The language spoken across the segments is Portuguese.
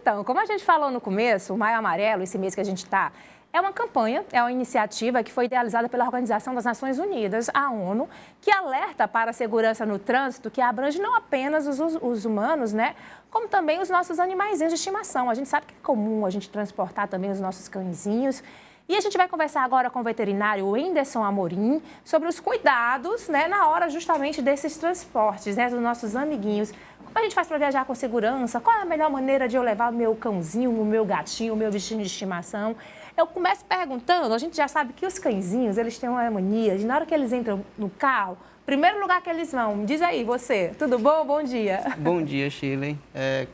Então, como a gente falou no começo, o Maio Amarelo, esse mês que a gente está, é uma campanha, é uma iniciativa que foi idealizada pela Organização das Nações Unidas, a ONU, que alerta para a segurança no trânsito, que abrange não apenas os humanos, né, como também os nossos animaizinhos de estimação. A gente sabe que é comum a gente transportar também os nossos cãezinhos. E a gente vai conversar agora com o veterinário Wenderson Amorim sobre os cuidados, né, na hora justamente desses transportes, né, dos nossos amiguinhos. Como a gente faz para viajar com segurança? Qual é a melhor maneira de eu levar o meu cãozinho, o meu gatinho, o meu bichinho de estimação? Eu começo perguntando, a gente já sabe que os cãezinhos, eles têm uma mania de, na hora que eles entram no carro, primeiro lugar que eles vão, diz aí, você, tudo bom? Bom dia. Bom dia, Shirley.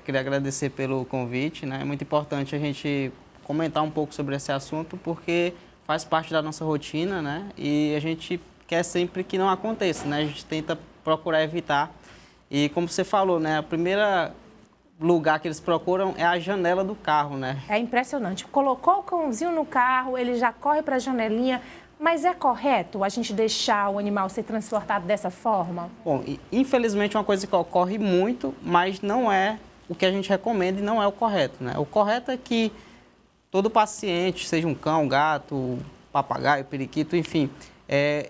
Queria agradecer pelo convite, né? É muito importante a gente comentar um pouco sobre esse assunto, porque faz parte da nossa rotina, né? E a gente quer sempre que não aconteça, né? A gente tenta procurar evitar. E como você falou, né? A primeira lugar que eles procuram é a janela do carro, né? É impressionante. Colocou o cãozinho no carro, ele já corre para a janelinha. Mas é correto a gente deixar o animal ser transportado dessa forma? Bom, infelizmente é uma coisa que ocorre muito, mas não é o que a gente recomenda e não é o correto, né? O correto é que todo paciente, seja um cão, um gato, papagaio, periquito, enfim,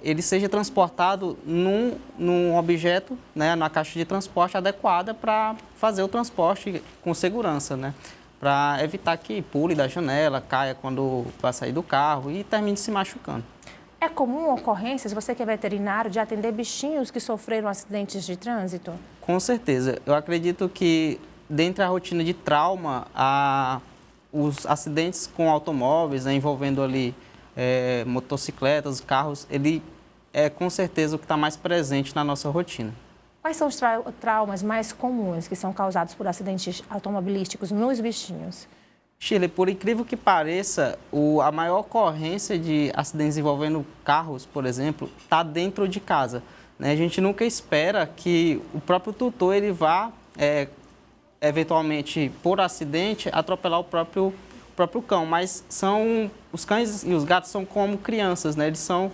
ele seja transportado num objeto, né, na caixa de transporte adequada para fazer o transporte com segurança, né? Para evitar que pule da janela, caia quando vai sair do carro e termine se machucando. É comum ocorrências, você que é veterinário, de atender bichinhos que sofreram acidentes de trânsito? Com certeza. Eu acredito que, dentre a rotina de trauma, os acidentes com automóveis, né, envolvendo ali motocicletas, carros, ele é com certeza o que está mais presente na nossa rotina. Quais são os traumas mais comuns que são causados por acidentes automobilísticos nos bichinhos? Shirley, por incrível que pareça, a maior ocorrência de acidentes envolvendo carros, por exemplo, está dentro de casa, né? A gente nunca espera que o próprio tutor ele vá, eventualmente, por acidente, atropelar o próprio cão, mas os cães e os gatos são como crianças, né? Eles são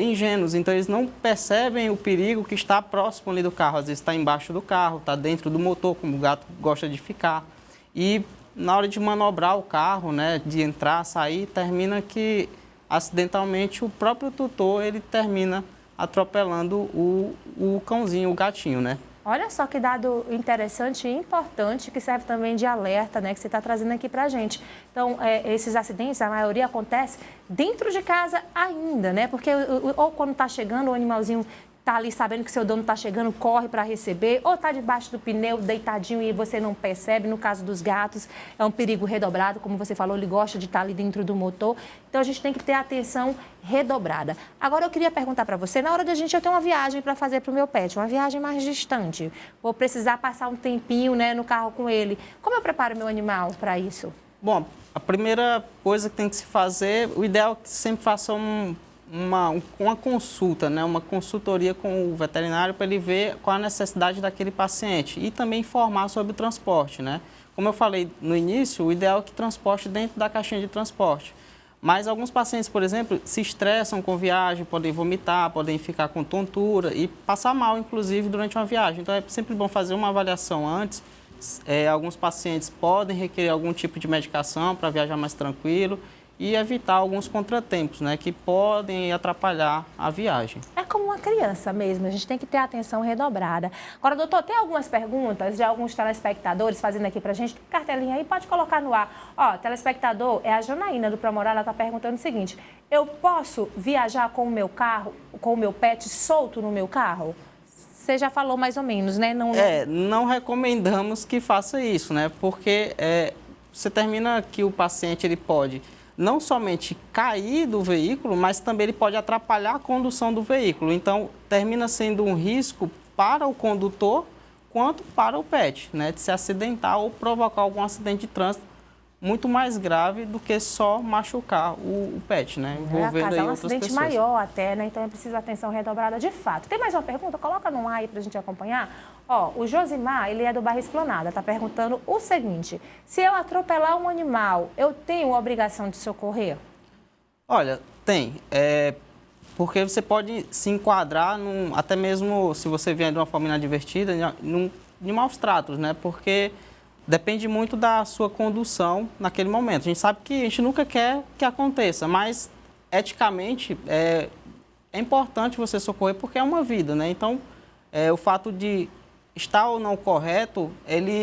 ingênuos, então eles não percebem o perigo que está próximo ali do carro. Às vezes está embaixo do carro, está dentro do motor, como o gato gosta de ficar. E na hora de manobrar o carro, né, de entrar, sair, termina que acidentalmente o próprio tutor ele termina atropelando o cãozinho, o gatinho, né? Olha só que dado interessante e importante, que serve também de alerta, né, que você está trazendo aqui para a gente. Então, esses acidentes, a maioria acontece dentro de casa ainda, né? Porque ou quando está chegando o animalzinho está ali sabendo que seu dono está chegando, corre para receber, ou está debaixo do pneu, deitadinho, e você não percebe. No caso dos gatos, é um perigo redobrado, como você falou, ele gosta de estar ali dentro do motor. Então, a gente tem que ter atenção redobrada. Agora, eu queria perguntar para você, na hora de eu ter uma viagem para fazer para o meu pet, uma viagem mais distante, vou precisar passar um tempinho, né, no carro com ele, como eu preparo meu animal para isso? Bom, a primeira coisa que tem que se fazer, o ideal é que sempre faça uma consulta, né? Uma consultoria com o veterinário para ele ver qual a necessidade daquele paciente e também informar sobre o transporte, né? Como eu falei no início, o ideal é que transporte dentro da caixinha de transporte. Mas alguns pacientes, por exemplo, se estressam com viagem, podem vomitar, podem ficar com tontura e passar mal, inclusive, durante uma viagem. Então, é sempre bom fazer uma avaliação antes. Alguns pacientes podem requerer algum tipo de medicação para viajar mais tranquilo e evitar alguns contratempos, né, que podem atrapalhar a viagem. É como uma criança mesmo, a gente tem que ter atenção redobrada. Agora, doutor, tem algumas perguntas de alguns telespectadores fazendo aqui pra gente. Tem cartelinha aí, pode colocar no ar. Ó, telespectador, é a Janaína do Promorar, ela está perguntando o seguinte: eu posso viajar com o meu carro, com o meu pet solto no meu carro? Você já falou mais ou menos, né? Não recomendamos que faça isso, né? Porque você termina que o paciente ele pode não somente cair do veículo, mas também ele pode atrapalhar a condução do veículo. Então, termina sendo um risco para o condutor quanto para o pet, né? De se acidentar ou provocar algum acidente de trânsito muito mais grave do que só machucar o pet, né? Envolvendo aí um outras acidente pessoas. maior até, né? Então é preciso atenção redobrada de fato. Tem mais uma pergunta? Coloca no ar aí pra gente acompanhar. Ó, o Josimar, ele é do bairro Esplanada, tá perguntando o seguinte: se eu atropelar um animal, eu tenho a obrigação de socorrer? Olha, tem. Porque você pode se enquadrar, até mesmo se você vier de uma forma inadvertida, em maus tratos, né? Porque Depende muito da sua condução naquele momento. A gente sabe que a gente nunca quer que aconteça, mas eticamente é importante você socorrer porque é uma vida, né? Então, o fato de estar ou não correto,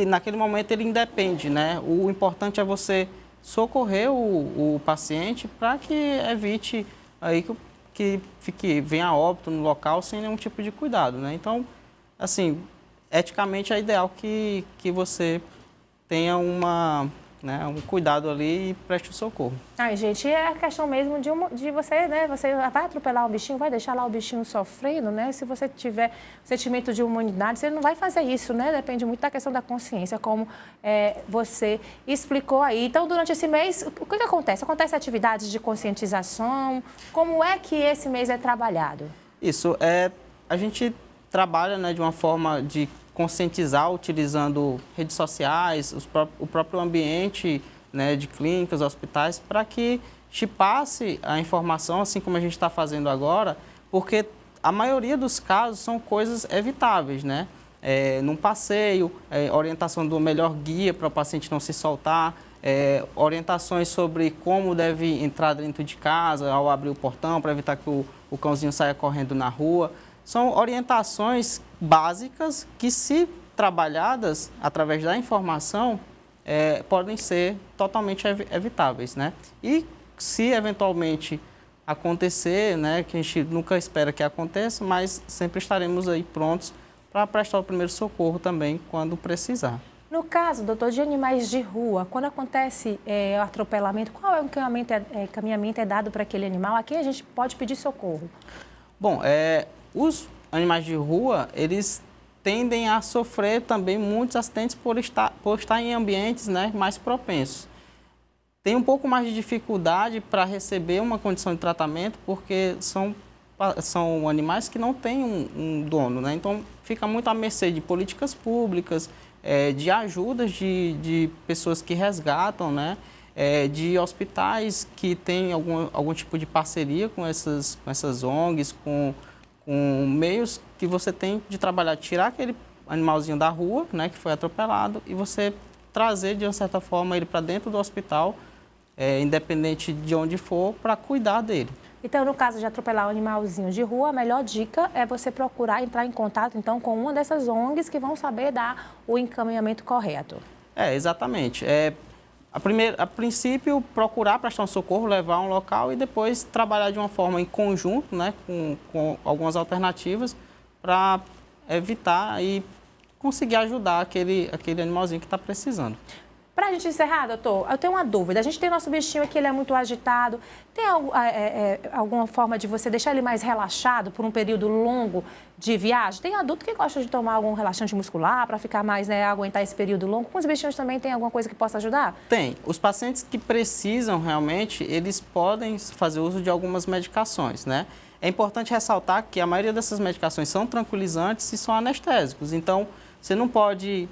naquele momento ele independe, né? O importante é você socorrer o paciente para que evite aí que venha a óbito no local sem nenhum tipo de cuidado, né? Então, assim, eticamente é ideal que você tenha um cuidado ali e preste o socorro. Ai, gente, é a questão mesmo de você, né? Você vai atropelar o bichinho, vai deixar lá o bichinho sofrendo, né? Se você tiver sentimento de humanidade, você não vai fazer isso, né? Depende muito da questão da consciência, como você explicou aí. Então, durante esse mês, o que acontece? Acontece atividades de conscientização? Como é que esse mês é trabalhado? Isso, a gente trabalha, né, de uma forma de conscientizar utilizando redes sociais, o próprio ambiente, né, de clínicas, hospitais, para que te passe a informação, assim como a gente está fazendo agora, porque a maioria dos casos são coisas evitáveis, né? Num passeio, orientação do melhor guia para o paciente não se soltar, orientações sobre como deve entrar dentro de casa ao abrir o portão para evitar que o cãozinho saia correndo na rua. São orientações básicas que, se trabalhadas através da informação, podem ser totalmente evitáveis, né? E se eventualmente acontecer, né, que a gente nunca espera que aconteça, mas sempre estaremos aí prontos para prestar o primeiro socorro também quando precisar. No caso, doutor, de animais de rua, quando acontece o atropelamento, qual é o encaminhamento dado para aquele animal? A quem a gente pode pedir socorro? Bom, os animais de rua, eles tendem a sofrer também muitos acidentes por estar em ambientes, né, mais propensos. Tem um pouco mais de dificuldade para receber uma condição de tratamento, porque são animais que não têm um dono, né? Então, fica muito à mercê de políticas públicas, de ajudas de pessoas que resgatam, né? De hospitais que têm algum tipo de parceria com essas ONGs, com meios que você tem de trabalhar, tirar aquele animalzinho da rua, né, que foi atropelado, e você trazer, de uma certa forma, ele para dentro do hospital, independente de onde for, para cuidar dele. Então, no caso de atropelar um animalzinho de rua, a melhor dica é você procurar entrar em contato, então, com uma dessas ONGs que vão saber dar o encaminhamento correto. Exatamente. A princípio, procurar prestar um socorro, levar a um local e depois trabalhar de uma forma em conjunto, né, com algumas alternativas para evitar e conseguir ajudar aquele animalzinho que está precisando. Para a gente encerrar, doutor, eu tenho uma dúvida. A gente tem nosso bichinho aqui, ele é muito agitado. Tem alguma forma de você deixar ele mais relaxado por um período longo de viagem? Tem adulto que gosta de tomar algum relaxante muscular para ficar mais, né, aguentar esse período longo. Com os bichinhos também tem alguma coisa que possa ajudar? Tem. Os pacientes que precisam realmente, eles podem fazer uso de algumas medicações, né? É importante ressaltar que a maioria dessas medicações são tranquilizantes e são anestésicos. Então, você não pode,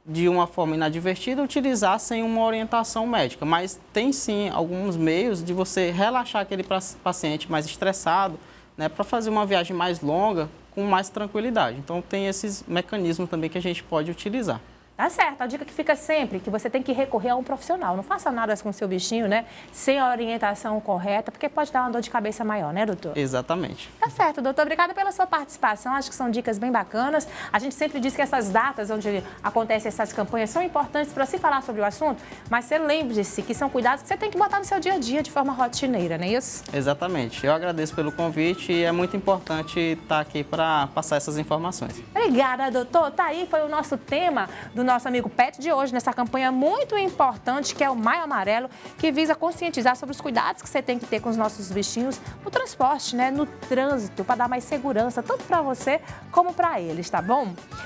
de uma forma inadvertida, utilizar sem uma orientação médica. Mas tem sim alguns meios de você relaxar aquele paciente mais estressado, né, para fazer uma viagem mais longa com mais tranquilidade. Então tem esses mecanismos também que a gente pode utilizar. Tá certo, a dica que fica sempre que você tem que recorrer a um profissional. Não faça nada com o seu bichinho, né? Sem a orientação correta, porque pode dar uma dor de cabeça maior, né, doutor? Exatamente. Tá certo, doutor. Obrigada pela sua participação. Acho que são dicas bem bacanas. A gente sempre diz que essas datas onde acontecem essas campanhas são importantes para se falar sobre o assunto, mas você lembre-se que são cuidados que você tem que botar no seu dia a dia de forma rotineira, não é isso? Exatamente. Eu agradeço pelo convite e é muito importante estar aqui para passar essas informações. Obrigada, doutor. Tá aí, foi o nosso tema do nosso amigo Pet de hoje, nessa campanha muito importante que é o Maio Amarelo, que visa conscientizar sobre os cuidados que você tem que ter com os nossos bichinhos no transporte, né, no trânsito, para dar mais segurança, tanto para você como para eles, tá bom?